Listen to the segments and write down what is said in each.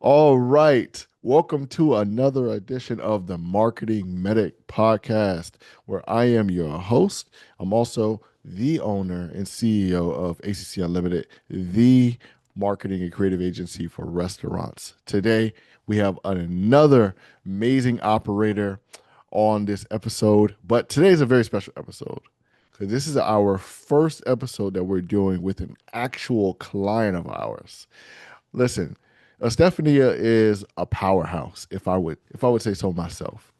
All right. Welcome to another edition of the Marketing Medic podcast, where I am your host. I'm also the owner and CEO of ACC Unlimited, the marketing and creative agency for restaurants. Today, we have another amazing operator on this episode, but today is a very special episode because this is our first episode that we're doing with an actual client of ours. Listen, Estefania is a powerhouse, if I would say so myself.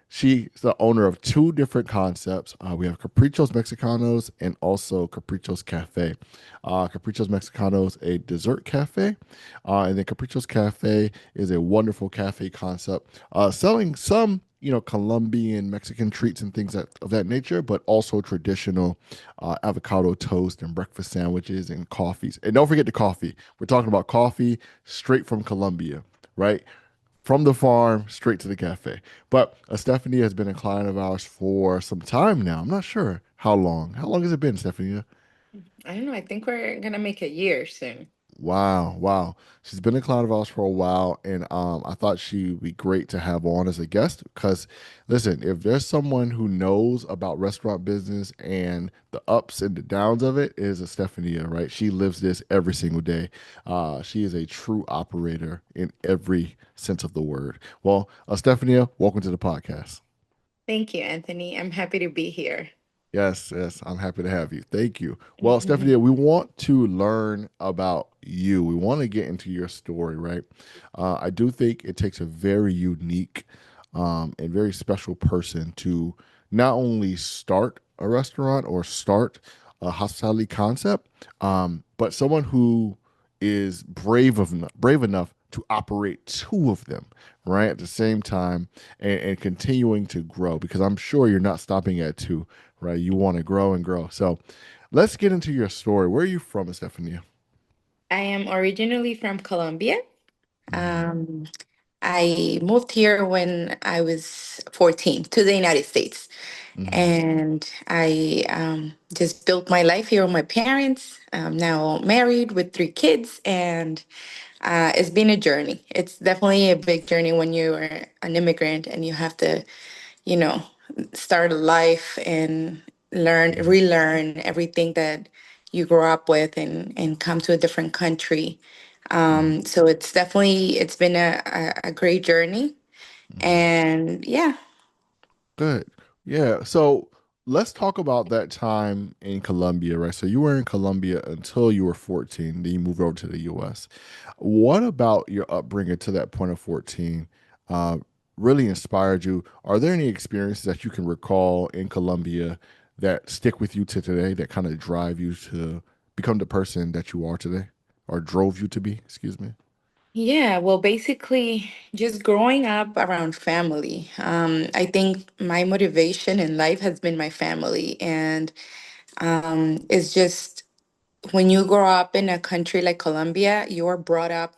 She's the owner of two different concepts. We have Caprichos Mexicanos and also Caprichos Cafe. Caprichos Mexicanos, a dessert cafe, and then Caprichos Cafe is a wonderful cafe concept, selling some Colombian Mexican treats and things of that nature, but also traditional avocado toast and breakfast sandwiches and coffees. And don't forget the coffee. We're talking about coffee straight from Colombia, right? From the farm straight to the cafe. But Stephanie has been a client of ours for some time now. I'm not sure how long. How long has it been, Stephanie? I don't know. I think we're gonna make a year soon. Wow, wow. She's been a client of ours for a while, and I thought she'd be great to have on as a guest because, listen, if there's someone who knows about restaurant business and the ups and the downs of it, is a Stephania, right? She lives this every single day. She is a true operator in every sense of the word. Well, Stephania, welcome to the podcast. Thank you, Anthony. I'm happy to be here. Yes, yes, I'm happy to have you. Thank you. Well, Stephanie, Mhm. we want to learn about you. We want to get into your story, right? I do think it takes a very unique and very special person to not only start a restaurant or start a hospitality concept, but someone who is brave enough to operate two of them, right, at the same time and continuing to grow because I'm sure you're not stopping at two, right? You want to grow and grow. So let's get into your story. Where are you from, Estefania? I am originally from Colombia. Hmm. Um, I moved here when I was 14 to the United States. Hmm. And I just built my life here with my parents. I'm now married with three kids, and it's been a journey. It's definitely a big journey when you're an immigrant and you have to you know, start a life and relearn everything that you grew up with and come to a different country. Hmm. So it's been a great journey. Hmm. And yeah, Good. Yeah. So let's talk about that time in Colombia, right? So you were in Colombia until you were 14, then you moved over to the US. What about your upbringing to that point of 14 uh, really inspired you? Are there any experiences that you can recall in Colombia that stick with you to today that kind of drive you to become the person that you are today or drove you to be? Excuse me. yeah. Well, basically, just growing up around family. I think my motivation in life has been my family, and it's just when you grow up in a country like Colombia, you are brought up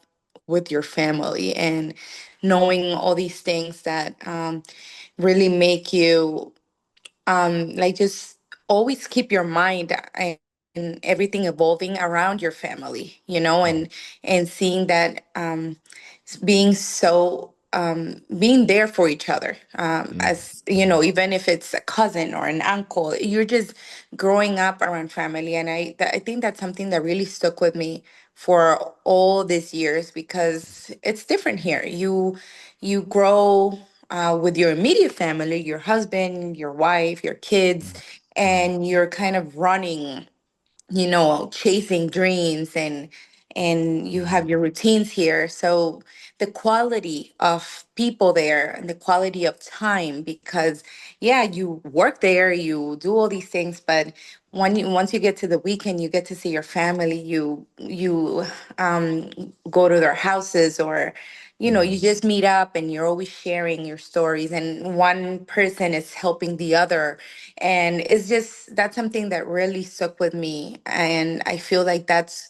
with your family and knowing all these things that really make you like just always keep your mind and everything evolving around your family, and seeing that being so being there for each other, as you Mm-hmm. know, even if it's a cousin or an uncle, you're just growing up around family. And I think that's something that really stuck with me for all these years because it's different here. You grow with your immediate family, your husband, your wife, your kids, Mm-hmm. and you're kind of running, chasing dreams, and you have your routines here. So the quality of people there and the quality of time, because yeah, you work there, you do all these things, but once you get to the weekend, you get to see your family. You um, go to their houses, or you Mm-hmm. just meet up and you're always sharing your stories, and one person is helping the other. And it's just that's something that really stuck with me, and I feel like that's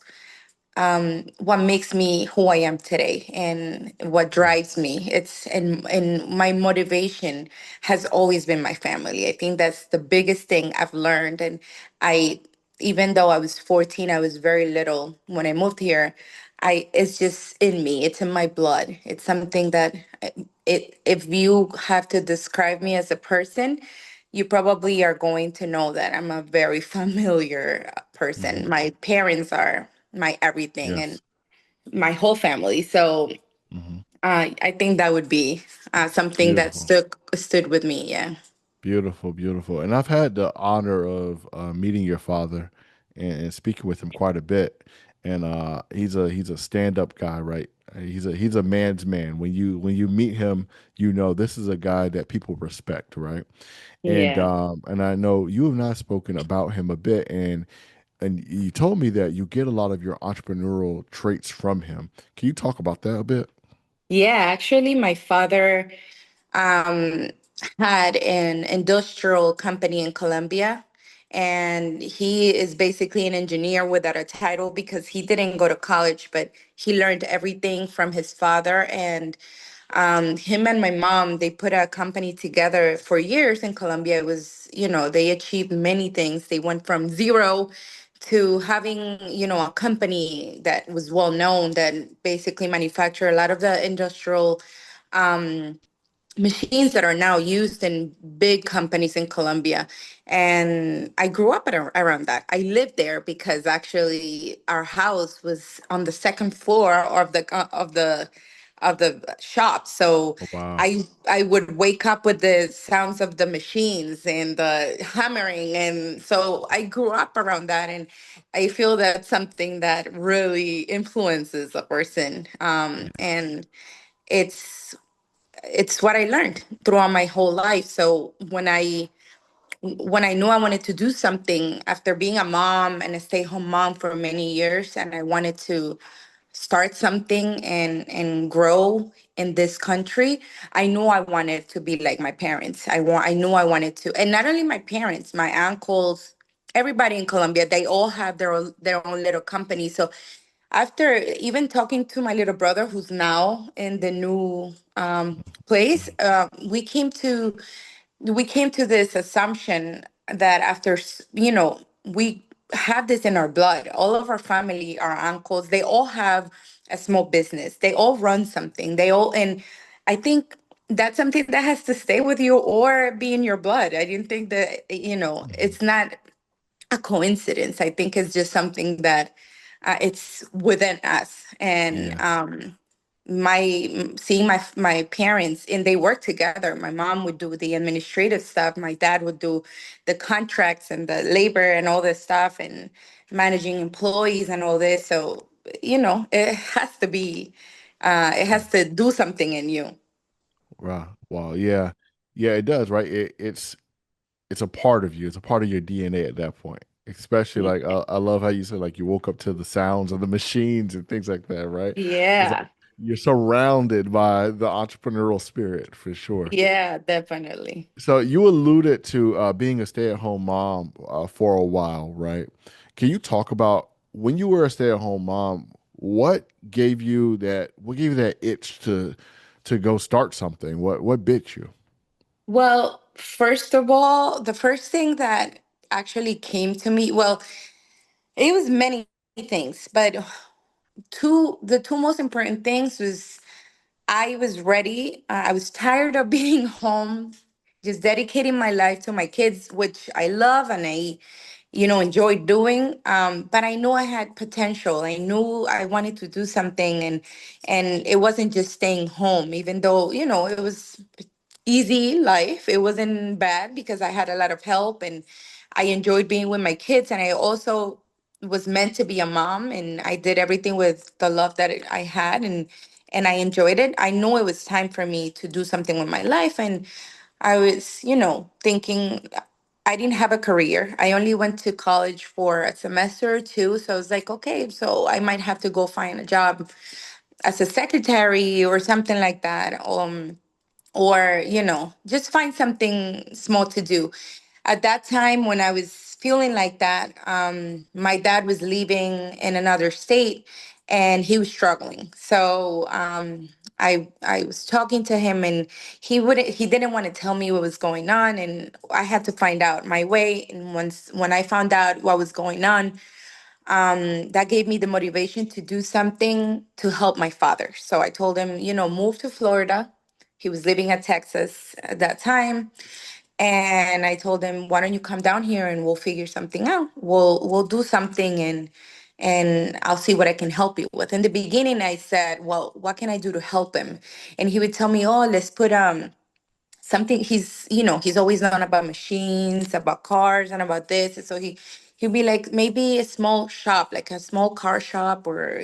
what makes me who I am today and what drives me. And my motivation has always been my family. I think that's the biggest thing I've learned. And I even though I was 14, I was very little when I moved here. I it's just in me. It's in my blood. It's something that it if you have to describe me as a person, you probably are going to know that I'm a very familiar Hmm. person. My parents are my everything and Yes. my whole family. So Hmm. I think that would be something that Beautiful. stood with me. Yeah. Beautiful, beautiful. And I've had the honor of meeting your father and speaking with him quite a bit. And he's a stand-up guy, right? He's a man's man. When you meet him, you know this is a guy that people respect, right? Yeah. And I know you have not spoken about him a bit, and you told me that you get a lot of your entrepreneurial traits from him. Can you talk about that a bit? Yeah, actually, my father um, had an industrial company in Colombia. And he is basically an engineer without a title because he didn't go to college, but he learned everything from his father. And him and my mom, they put a company together for years in Colombia. It was, they achieved many things. They went from zero to having, a company that was well known that basically manufacture a lot of the industrial machines that are now used in big companies in Colombia. And I grew up around that. I lived there because actually our house was on the second floor of the shop. So Oh, wow. I would wake up with the sounds of the machines and the hammering. And so I grew up around that. And I feel that's something that really influences a person. And it's it's what I learned throughout my whole life. So when I knew I wanted to do something after being a mom and a stay-home mom for many years, and I wanted to start something and grow in this country, I knew I wanted to be like my parents. I knew I wanted to, and not only my parents, my uncles, everybody in Colombia, they all have their own little company. So after even talking to my little brother, who's now in the new place, we came to this assumption that we have this in our blood. All of our family, our uncles, they all have a small business. They all run something. And I think that's something that has to stay with you or be in your blood. I didn't think that, Mhm. it's not a coincidence. I think it's just something that it's within us. And Yeah. seeing my parents, and they work together. My mom would do the administrative stuff. My dad would do the contracts and the labor and all this stuff and managing employees and all this. So it has to be. It has to do something in you. Wow. Wow. Yeah. Yeah, it does, right? It's a part of you. It's a part of your DNA at that point. Especially like I love how you said like you woke up to the sounds of the machines and things like that, right? It's like Yeah. you're surrounded by the entrepreneurial spirit for sure. Yeah, definitely. So you alluded to being a stay-at-home mom for a while, right? Can you talk about when you were a stay-at-home mom, what gave you that itch to go start something? What bit you? Well, first of all, the first thing that actually came to me, well, it was many things, but the two most important things was I was ready. I was tired of being home, just dedicating my life to my kids, which I love and I enjoy doing. But I knew I had potential. I knew I wanted to do something, and it wasn't just staying home, even though it was easy life. It wasn't bad because I had a lot of help and I enjoyed being with my kids. And I also was meant to be a mom, and I did everything with the love that I had, and I enjoyed it. I knew it was time for me to do something with my life. And I was, thinking I didn't have a career. I only went to college for a semester or two. So I was like, okay, so I might have to go find a job as a secretary or something like that. Or just find something small to do. At that time when I was feeling like that, my dad was leaving in another state and he was struggling. So I was talking to him, and he didn't want to tell me what was going on, and I had to find out my way. And when I found out what was going on, That gave me the motivation to do something to help my father. So I told him, move to Florida. He was living at Texas at that time. And I told him, why don't you come down here and we'll figure something out. We'll do something, and I'll see what I can help you with. In the beginning, I said, well, what can I do to help him? And he would tell me, oh, let's put something. He's always known about machines, about cars, and about this. And so he'd be like, maybe a small shop, like a small car shop, or.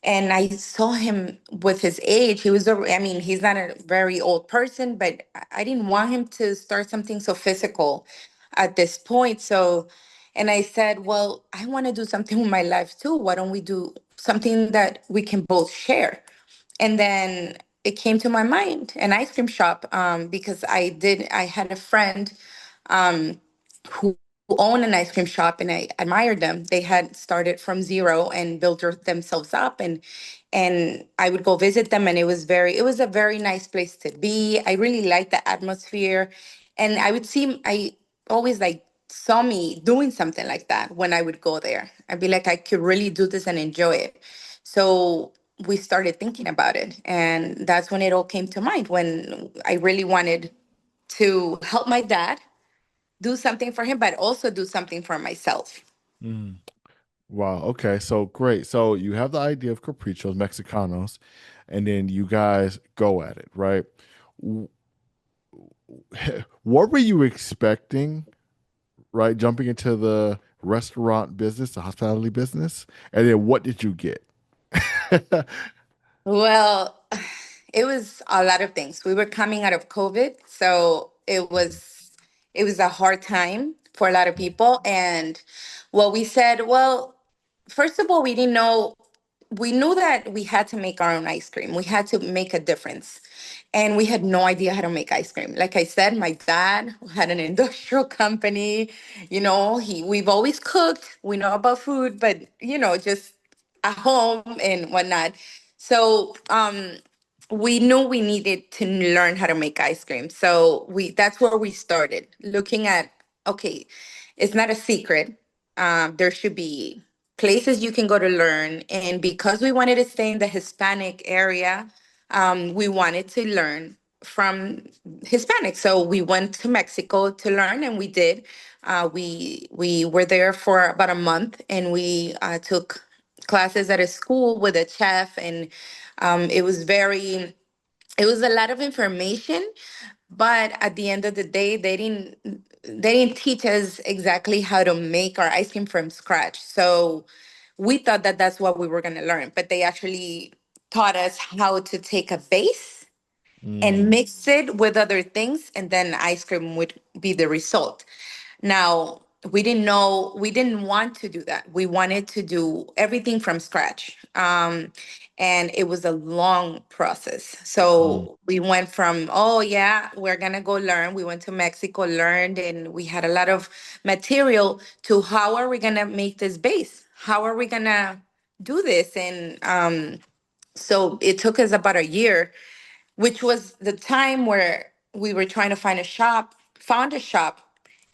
And I saw him with his age. I mean, he's not a very old person, but I didn't want him to start something so physical at this point. So, and I said, well, I want to do something with my life too. Why don't we do something that we can both share? And then it came to my mind, an ice cream shop, because I had a friend who owned an ice cream shop, and I admired them. They had started from zero and built themselves up, and I would go visit them, and it was a very nice place to be. I really liked the atmosphere, and I always like saw me doing something like that when I would go there. I'd be like, I could really do this and enjoy it. So we started thinking about it, and that's when it all came to mind, when I really wanted to help my dad, do something for him, but also do something for myself. Mm. Wow. Okay. So great. So you have the idea of Caprichos Mexicanos, and then you guys go at it, right? W- What were you expecting, right? Jumping into the restaurant business, the hospitality business, and then what did you get? Well, it was a lot of things. We were coming out of COVID, so it was a hard time for a lot of people. And well, we said, well, first of all, we didn't know. We knew that we had to make our own ice cream. We had to make a difference. And we had no idea how to make ice cream. Like I said, my dad had an industrial company. We've always cooked. We know about food, but just at home and whatnot. So we knew we needed to learn how to make ice cream. So that's where we started looking at, okay, it's not a secret. There should be places you can go to learn. And because we wanted to stay in the Hispanic area, we wanted to learn from Hispanics. So we went to Mexico to learn, and we did. We were there for about a month, and we took classes at a school with a chef, and it was it was a lot of information, but at the end of the day, they didn't teach us exactly how to make our ice cream from scratch. So we thought that that's what we were going to learn, but they actually taught us how to take a base and Mm, mix it with other things, and then ice cream would be the result. Now, we didn't want to do that. We wanted to do everything from scratch. And it was a long process. mm, So we went from, oh, yeah, we're going to go learn. We went to Mexico, learned, and we had a lot of material to how are we going to make this base? How are we going to do this? And so it took us about a year, which was the time where we were trying to found a shop,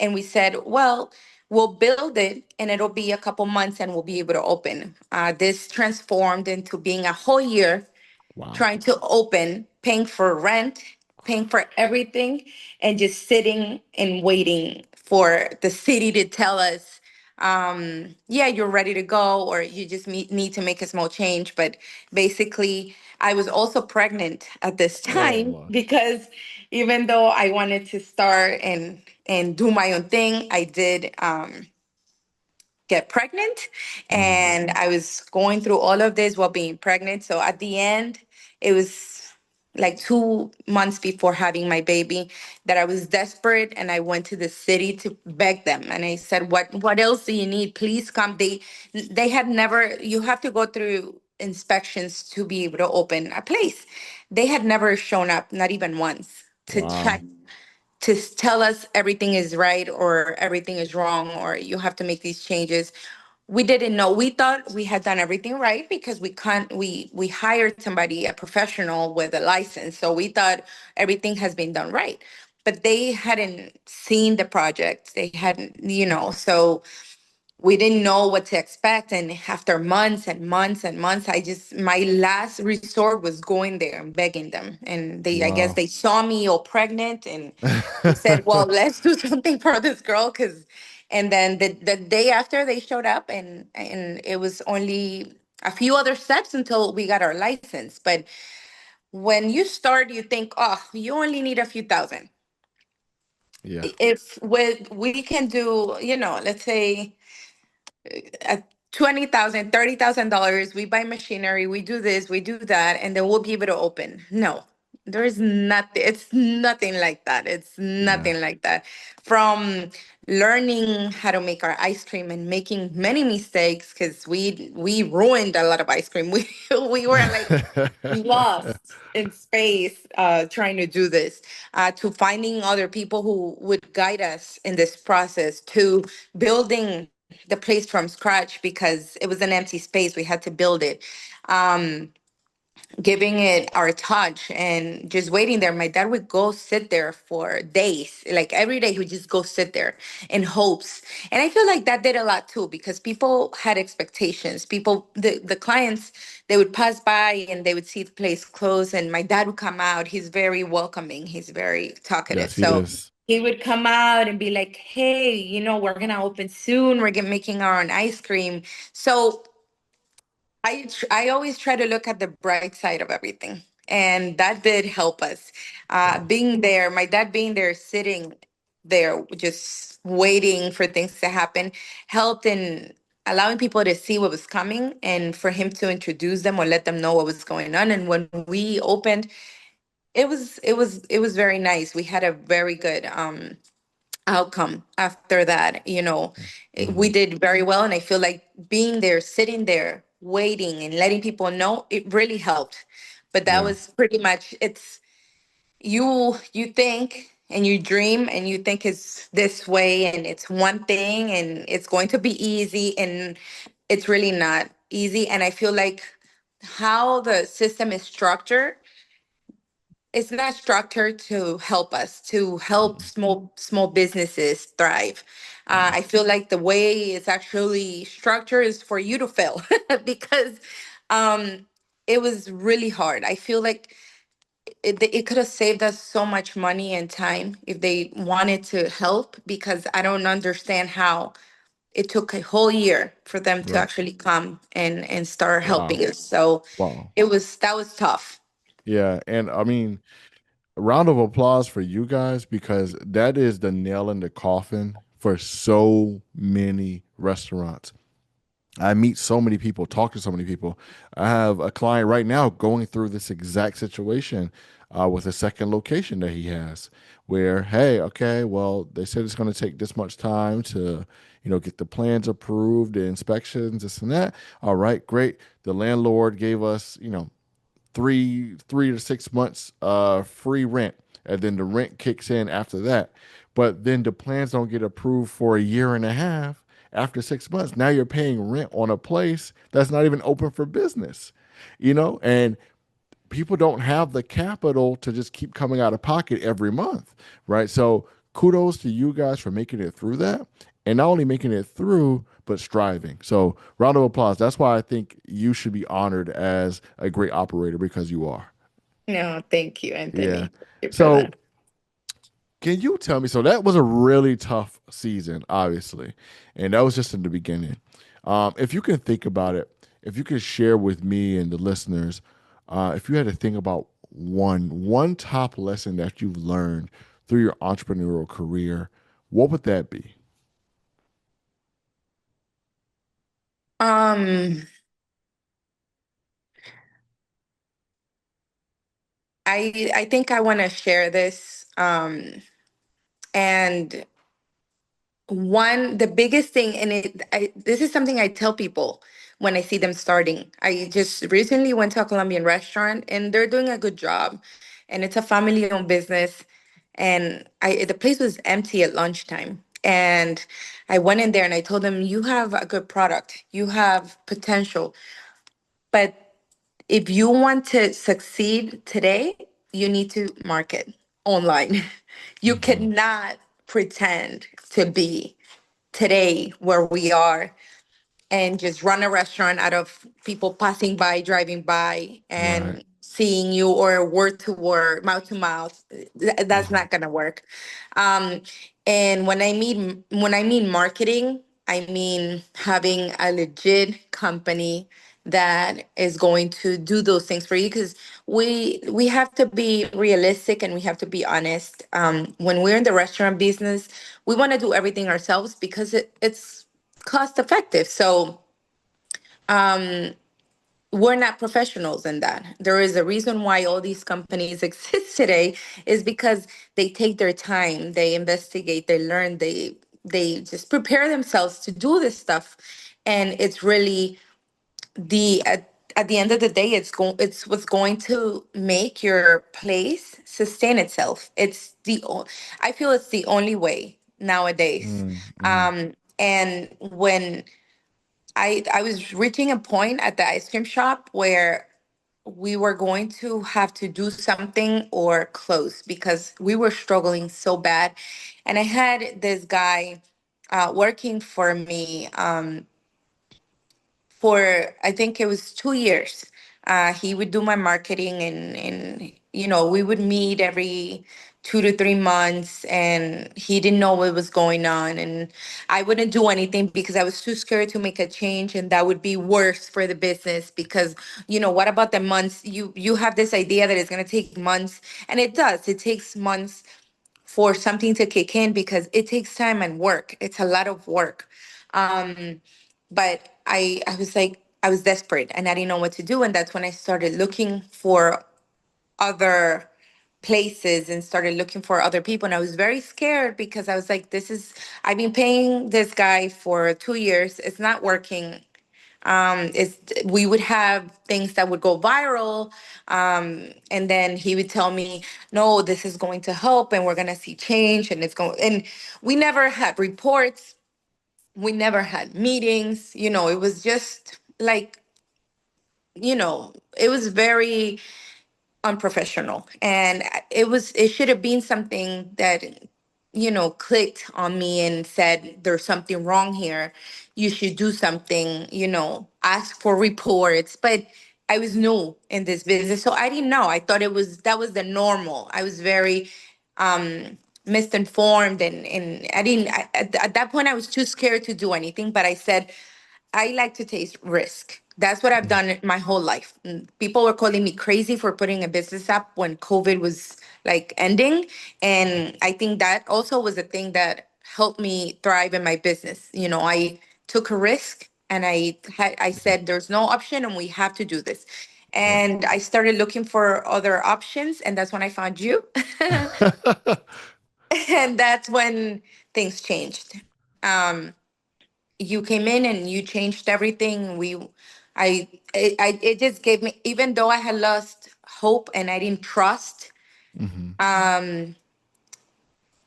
and we said, well, we'll build it and it'll be a couple months and we'll be able to open. This transformed into being a whole year wow. trying to open, paying for rent, paying for everything, and just sitting and waiting for the city to tell us, yeah, you're ready to go, or you just need to make a small change. But basically, I was also pregnant at this Oh time my. because even though I wanted to start and do my own thing, I did. Get pregnant, Mm, and I was going through all of this while being pregnant. So at the end, it was like 2 months before having my baby that I was desperate, and I went to the city to beg them, and I said, what else do you need? Please come. They had never, you have to go through inspections to be able to open a place. They had never shown up, not even once, to wow. check, to tell us everything is right or everything is wrong or you have to make these changes. We didn't know. We thought we had done everything right because we hired somebody, a professional with a license. So we thought everything has been done right. But they hadn't seen the project. They hadn't, so we didn't know what to expect. And after months and months and months, my last resort was going there and begging them. And I guess Wow. they saw me all pregnant, and they said, well, let's do something for this girl. And then the day after, they showed up, and it was only a few other steps until we got our license. But when you start, you think, oh, you only need a few thousand. Yeah. If we can do, let's say at 20,000, $30,000, we buy machinery, we do this, we do that, and then we'll be able to open. No, there is nothing. It's nothing like that. It's Yeah. nothing like that. From learning how to make our ice cream and making many mistakes, because we ruined a lot of ice cream. We were like lost in space trying to do this, to finding other people who would guide us in this process, to building the place from scratch because it was an empty space. We had to build it. Um, Giving it our touch and just waiting there. My dad would go sit there for days. Like every day, he would just go sit there in hopes. And I feel like that did a lot too, because people had expectations. The clients, they would pass by and they would see the place close, and my dad would come out. He's very welcoming, he's very talkative. Yes, he So is. he would come out and be like, hey, we're gonna open soon. Making our own ice cream. So I always try to look at the bright side of everything, and that did help us. Wow. Being there, my dad being there, sitting there, just waiting for things to happen, helped in allowing people to see what was coming, and for him to introduce them or let them know what was going on. And when we opened, it was very nice. We had a very good outcome after that. We Hmm. did very well, and I feel like being there, sitting there, waiting and letting people know, it really helped. But that Yeah. was pretty much it's you think and you dream and you think it's this way and it's one thing and it's going to be easy, and it's really not easy. And I feel like how the system is structured, it's not structured to help us, to help Mm-mm. small businesses thrive. Yeah. I feel like the way it's actually structured is for you to fail because um, it was really hard. I feel like it could have saved us so much money and time if they wanted to help, because I don't understand how it took a whole year for them to Right. actually come and start helping Wow. us. So Wow. that was tough. Yeah. And I mean, a round of applause for you guys because that is the nail in the coffin for so many restaurants. I meet so many people, talk to so many people. I have a client right now going through this exact situation with a second location that he has, where, hey, okay, well, they said it's going to take this much time to, get the plans approved, the inspections, this and that. All right, great. The landlord gave us, 3 to 6 months free rent, and then the rent kicks in after that. But then the plans don't get approved for a year and a half. After 6 months, now you're paying rent on a place that's not even open for business, and people don't have the capital to just keep coming out of pocket every month, right? So kudos to you guys for making it through that, and not only making it through, but striving. So round of applause. That's why I think you should be honored as a great operator because you are. No, thank you, Yeah. Anthony. Thank you for So that. can you tell me? So that was a really tough season, obviously, and that was just in the beginning. If you can think about it, if you could share with me and the listeners, if you had to think about one top lesson that you've learned through your entrepreneurial career, what would that be? Um, I think I want to share this. And the biggest thing, and this is something I tell people when I see them starting. I just recently went to a Colombian restaurant, and they're doing a good job, and it's a family-owned business. And the place was empty at lunchtime, and I went in there and I told them, "You have a good product, you have potential, but if you want to succeed today, you need to market online. You Hmm. cannot pretend to be." today where we are and just run a restaurant out of people passing by, driving by, Right. and seeing you, or word to word, mouth to mouth. That's Mhm. not gonna work. Um, and when I mean marketing, I mean having a legit company that is going to do those things for you, because we have to be realistic and we have to be honest. When we're in the restaurant business, we want to do everything ourselves because it's cost effective. So we're not professionals in that. There is a reason why all these companies exist today, is because they take their time, they investigate, they learn, they just prepare themselves to do this stuff. And it's really at the end of the day, it's what's going to make your place sustain itself. I feel it's the only way nowadays. Mm, mm, And when I was reaching a point at the ice cream shop where we were going to have to do something or close because we were struggling so bad. And I had this guy working for me for, I think it was 2 years. He would do my marketing, and we would meet every 2 to 3 months, and he didn't know what was going on, and I wouldn't do anything because I was too scared to make a change, and that would be worse for the business. Because what about the months? You have this idea that it's going to take months, and it does. It takes months for something to kick in because it takes time and work. It's a lot of work. But I was like, I was desperate and I didn't know what to do. And that's when I started looking for other places and started looking for other people. And I was very scared because I was like, I've been paying this guy for 2 years. It's not working. It's We would have things that would go viral, and then he would tell me, no, this is going to help and we're going to see change, and we never had reports, we never had meetings. It was just like, it was very unprofessional, and it should have been something that clicked on me and said, there's something wrong here, you should do something, ask for reports. But I was new in this business, so I didn't know. I thought that was the normal. I was very misinformed, and I didn't at that point I was too scared to do anything. But I said, I like to take risk. That's what I've mm. done my whole life. People were calling me crazy for putting a business up when COVID was like ending. And I think that also was a thing that helped me thrive in my business. I took a risk, and I said, there's no option and we have to do this. Yep. And I started looking for other options, and that's when I found you. And that's when things changed. Um, you came in and you changed everything. It just gave me, even though I had lost hope and I didn't trust Hmm.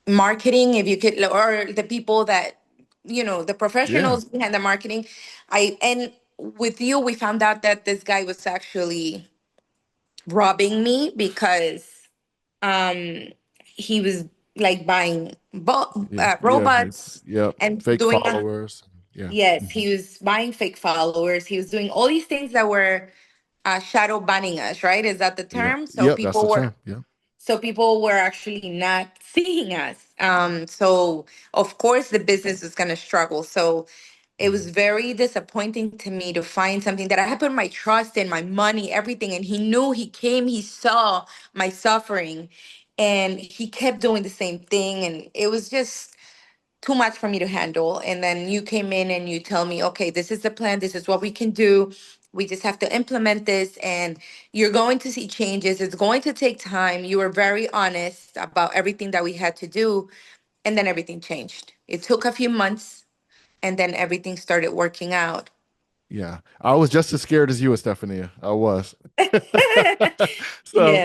marketing, if you could, or the people that, the Yeah. professionals behind the marketing. And with you, we found out that this guy was actually robbing me because um he was like buying Yeah. Yeah. robots Yep. and Fake doing. followers. Yeah. Yes, Hmm. he was buying fake followers. He was doing all these things that were shadow banning us, right? Is that the Yep. term? So Yep. That's the people were term. Yeah. actually not seeing us. So of course the business is going to struggle. So it was Mhm. very disappointing to me to find something that I had put my trust in, my money, everything, and he knew. He came, he saw my suffering, and he kept doing the same thing, and it was just too much for me to handle. And then you came in and you tell me, okay, this is the plan, this is what we can do. We just have to implement this, and you're going to see changes. It's going to take time. You were very honest about everything that we had to do, and then everything changed. It took a few months, and then everything started working out. Yeah. I was just as scared as you, Estefania. I was. So,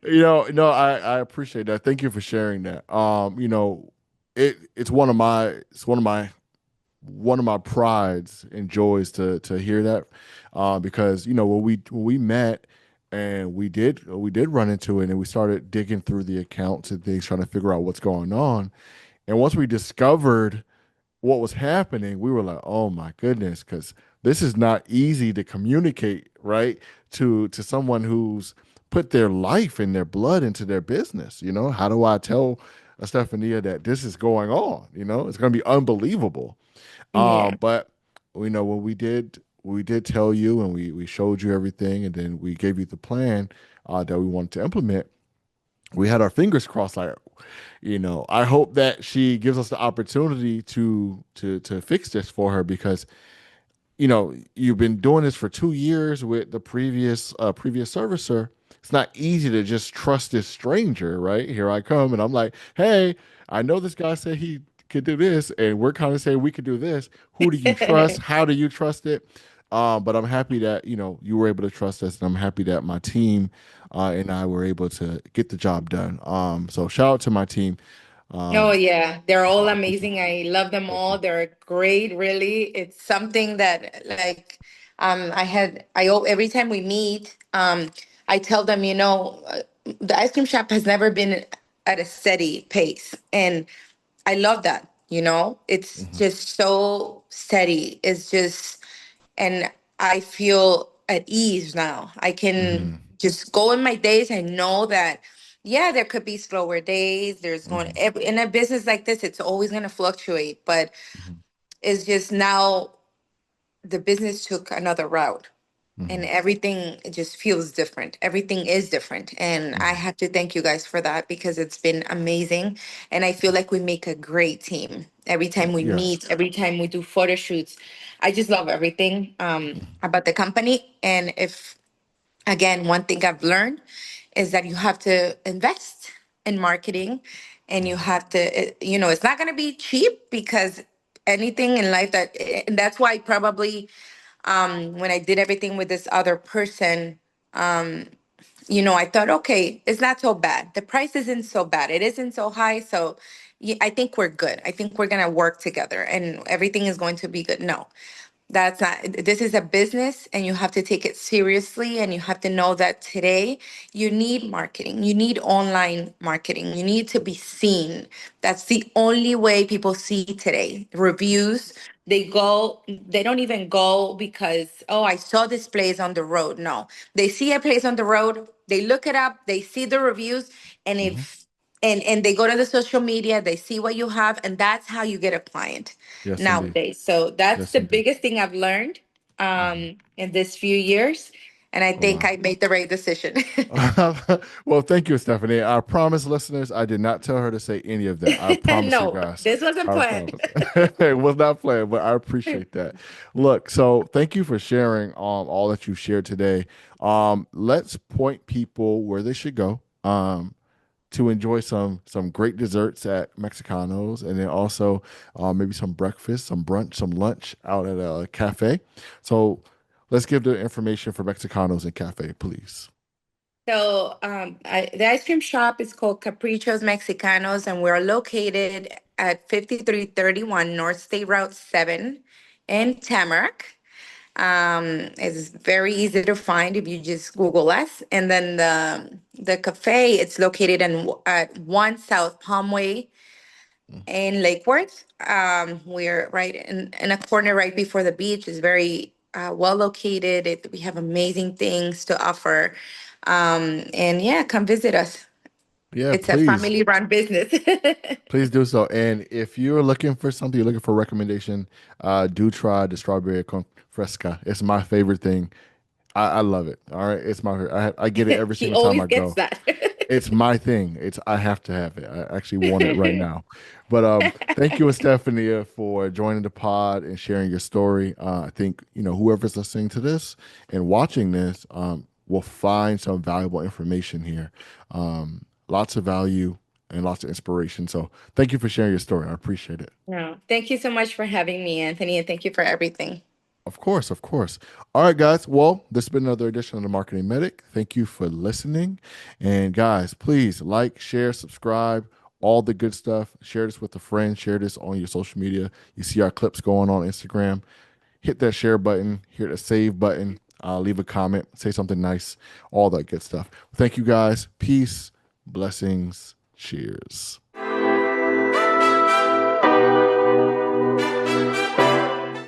Yeah. no, I appreciate that. Thank you for sharing that. It's one of my prides and joys to hear that, because when we met and we did run into it and we started digging through the accounts and things trying to figure out what's going on, and once we discovered what was happening, we were like, oh my goodness, because this is not easy to communicate, right? To someone who's put their life and their blood into their business. How do I tell Estefania that this is going on? It's going to be unbelievable. Yeah. But when we did tell you, and we showed you everything, and then we gave you the plan that we wanted to implement. We had our fingers crossed, like, I hope that she gives us the opportunity to fix this for her, because you've been doing this for 2 years with the previous servicer. It's not easy to just trust this stranger, right? Here I come, and I'm like, hey, I know this guy said he could do this, and we're kind of saying we could do this. Who do you trust? How do you trust it? But I'm happy that you were able to trust us, and I'm happy that my team and I were able to get the job done. So shout out to my team. Oh Um, yeah, they're all thank you, amazing. I love them thank you. all. They're great, really. It's something that like every time we meet, I tell them, the ice cream shop has never been at a steady pace. And I love that, It's Hmm. just so steady. It's just, and I feel at ease now. I can Hmm. just go in my days. I know that, yeah, there could be slower days. Hmm. In a business like this, it's always going to fluctuate, but Hmm. it's just now the business took another route and Hmm. everything just feels different. Everything is different. And I Hmm. have to thank you guys for that because it's been amazing. And I feel like we make a great team. Every time we Yes. meet, every time we do photo shoots, I just love everything about the company. And if, again, one thing I've learned is that you have to invest in marketing and you Mhm. have to, it's not going to be cheap because anything in life and that's why probably when I did everything with this other person, I thought, okay, it's not so bad. The price isn't so bad. It isn't so high. So I think we're good. I think we're going to work together and everything is going to be good. No, that's not, this is a business and you have to take it seriously. And you have to know that today you need marketing, you need online marketing, you need to be seen. That's the only way people see today. Reviews, they don't even go because, oh, I saw this place on the road. No, they see a place on the road, they look it up, they see the reviews, and Mhm. if and they go to the social media, they see what you have, and that's how you get a client Yes, indeed. nowadays. So that's Yes, the indeed. biggest thing I've learned Mhm. in this few years, and I Oh, think wow. I made the right decision. Well, thank you, Stephanie. I promise, listeners, I did not tell her to say any of that. I promise you No, guys. this wasn't I planned. promise. It was not planned, but I appreciate that. Look, so thank you for sharing all that you shared today. Let's point people where they should go. To enjoy some great desserts at Mexicanos, and then also maybe some breakfast, some brunch, some lunch out at a cafe. So let's give the information for Mexicanos and cafe, please. So the ice cream shop is called Caprichos Mexicanos, and we're located at 5331 North State Route 7 in Tamarack. It's very easy to find if you just Google us. And then the cafe, it's located at 1 South Palmway in Lake Worth. We're right in a corner right before the beach. It's very well located. We have amazing things to offer. And yeah, come visit us. Yeah, It's a please. family run business. Please do so. And if you're looking for something, you're looking for a recommendation, do try the strawberry con fresca. It's my favorite thing. I love it. All right. It's my I get it every She single time always I gets go. that. It's my thing. I have to have it. I actually want it right now. But thank you, Estefania, for joining the pod and sharing your story. I think whoever's listening to this and watching this will find some valuable information here. Lots of value and lots of inspiration. So thank you for sharing your story. I appreciate it. No, thank you so much for having me, Anthony, and thank you for everything. Of course, of course. All right, guys. Well, this has been another edition of the Marketing Medic. Thank you for listening. And guys, please like, share, subscribe, all the good stuff. Share this with a friend. Share this on your social media. You see our clips going on Instagram. Hit that share button, hit the save button, leave a comment, say something nice, all that good stuff. Thank you guys. Peace, blessings, cheers.